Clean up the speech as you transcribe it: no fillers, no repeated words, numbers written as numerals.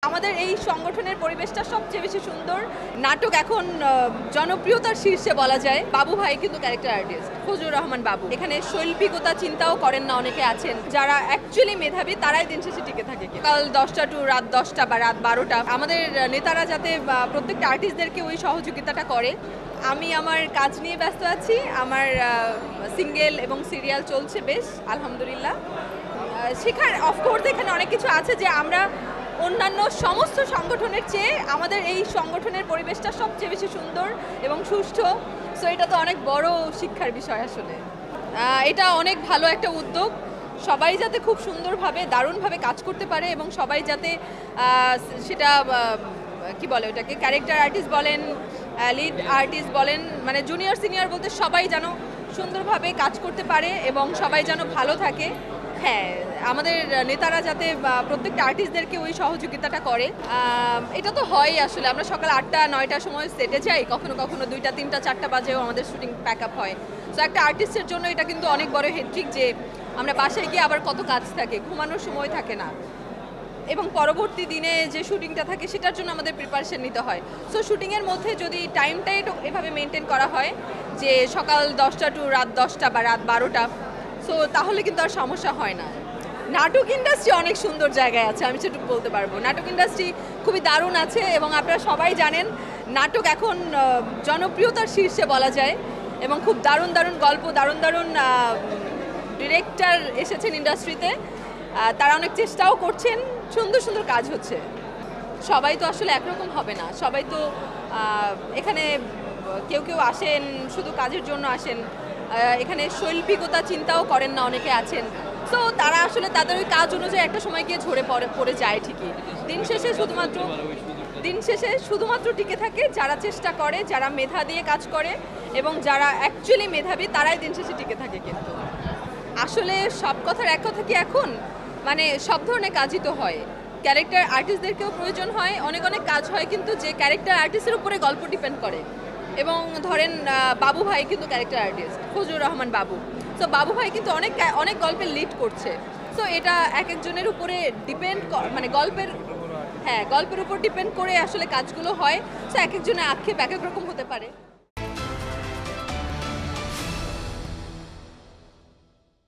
আমাদের এই সংগঠনের পরিবেশটা সবচেয়ে বেশি সুন্দর। নাটক এখন জনপ্রিয়তার শীর্ষে বলা যায়। বাবু ভাই কিন্তু ক্যারেক্টার আর্টিস্ট, ফজলুর রহমান বাবু। এখানে শৈল্পিকতা চিন্তাও করেন না অনেকে আছেন, যারা অ্যাকচুয়ালি মেধাবী তারাই দিন শেষে টিকে থাকে। কাল 10টা টু রাত 10টা বা রাত 12টা আমাদের নেতারা যাতে প্রত্যেকটা আর্টিস্টদেরকে ওই সহযোগিতাটা করে। আমি আমার কাজ নিয়ে ব্যস্ত আছি, আমার সিঙ্গেল এবং সিরিয়াল চলছে বেশ আলহামদুলিল্লাহ। শেখার অফকোর্স এখানে অনেক কিছু আছে, যে আমরা অন্যান্য সমস্ত সংগঠনের চেয়ে আমাদের এই সংগঠনের পরিবেশটা সবচেয়ে বেশি সুন্দর এবং সুষ্ঠু। সো এটা তো অনেক বড় শিক্ষার বিষয় আসলে। এটা অনেক ভালো একটা উদ্যোগ। সবাই যাতে খুব সুন্দরভাবে দারুণভাবে কাজ করতে পারে এবং সবাই যাতে সেটা কি বলে ওটাকে ক্যারেক্টার আর্টিস্ট বলেন, লিড আর্টিস্ট বলেন, মানে জুনিয়র সিনিয়র বলতে সবাই যেন সুন্দরভাবে কাজ করতে পারে এবং সবাই যেন ভালো থাকে। হ্যাঁ, আমাদের নেতারা যাতে প্রত্যেকটা আর্টিস্টদেরকে ওই সহযোগিতাটা করে। এটা তো হয় আসলে। আমরা সকাল 8টা 9টার সময় সেটে যাই, কখনো কখনো 2টা 3টা 4টা বাজেও আমাদের শুটিং প্যাক আপ হয়। সো একটা আর্টিস্টের জন্য এটা কিন্তু অনেক বড় হেডট্রিক, যে আমরা বাসায় গিয়ে আবার কত কাজ থাকে, ঘুমানোর সময় থাকে না, এবং পরবর্তী দিনে যে শুটিংটা থাকে সেটার জন্য আমাদের প্রিপারেশন নিতে হয়। সো শুটিংয়ের মধ্যে যদি টাইমটা এভাবে মেনটেন করা হয়, যে সকাল 10টা টু রাত 10টা বা রাত 12টা, সো তাহলে কিন্তু আর সমস্যা হয় না। নাটক ইন্ডাস্ট্রি অনেক সুন্দর জায়গায় আছে, আমি সেটুকু বলতে পারবো। নাটক ইন্ডাস্ট্রি খুবই দারুণ আছে এবং আপনারা সবাই জানেন নাটক এখন জনপ্রিয়তার শীর্ষে বলা যায়, এবং খুব দারুণ দারুণ গল্প, দারুণ দারুণ ডিরেক্টর এসেছেন ইন্ডাস্ট্রিতে। তারা অনেক চেষ্টাও করছেন, সুন্দর সুন্দর কাজ হচ্ছে। সবাই তো আসলে একরকম হবে না, সবাই তো এখানে কেউ কেউ আসেন শুধু কাজের জন্য আসেন, এখানে শৈল্পিকতা চিন্তাও করেন না অনেকে আছেন। সো তারা আসলে তাদের ওই কাজ অনুযায়ী একটা সময় গিয়ে ঝরে পড়ে যায় ঠিকই। দিন শেষে শুধুমাত্র টিকে থাকে যারা চেষ্টা করে, যারা মেধা দিয়ে কাজ করে এবং যারা অ্যাকচুয়ালি মেধাবী তারাই দিন শেষে টিকে থাকে। কিন্তু আসলে সব কথার এক কথা কি, এখন মানে সব ধরনের কাজই তো হয়। ক্যারেক্টার আর্টিস্টদেরকেও প্রয়োজন হয়, অনেক অনেক কাজ হয় কিন্তু যে ক্যারেক্টার আর্টিস্টের উপরে গল্প ডিপেন্ড করে। এবং ধরেন বাবু ভাই কিন্তু ক্যারেক্টার আর্টিস্ট, ফজলুর রহমান বাবু। সো বাবু ভাই কিন্তু অনেক গল্পের লিড করছে। সো এটা এক একজনের উপরে ডিপেন্ড, মানে গল্পের উপর ডিপেন্ড করে আসলে কাজগুলো হয়। সো এক একজনের আক্ষেপ এক এক রকম হতে পারে।